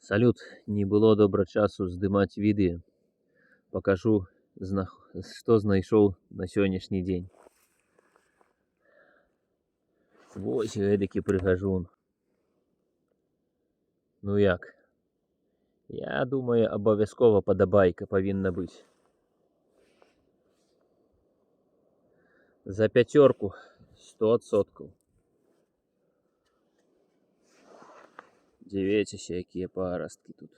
Салют, не было добра часу здымаць відэа. Пакажу, што знайшоў на сённяшні дзень. Вось гэтакі прыгажун. Ну як? Я думаю, абавязкова падабайка павінна быць. За 5 100%. Дзівіцеся, якія парасткі тут.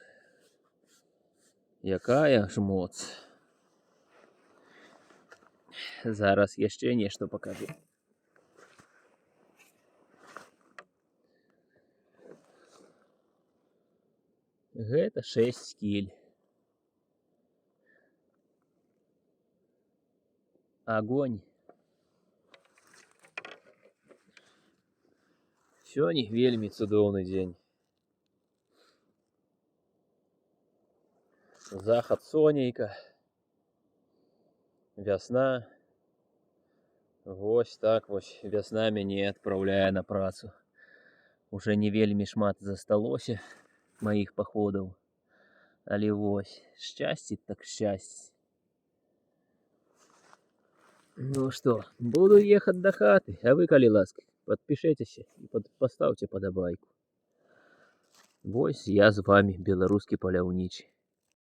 Якая ж моц. Зараз яшчэ нешта пакажу. Гэта 6 кіль. Огонь. Сёння вельмі цудоўны дзень. Захад сонейка. Вясна. Вось так вось вясна мяне адпраўляе на працу. Уже не вельмі шмат засталося маіх паходаў. Але вось, шчасце так шчасце. Ну што, буду ехаць да хаты, а вы, калі ласка, падпішыцеся і пастаўце падабайку. Вось я з вамі, беларускі паляўнічы.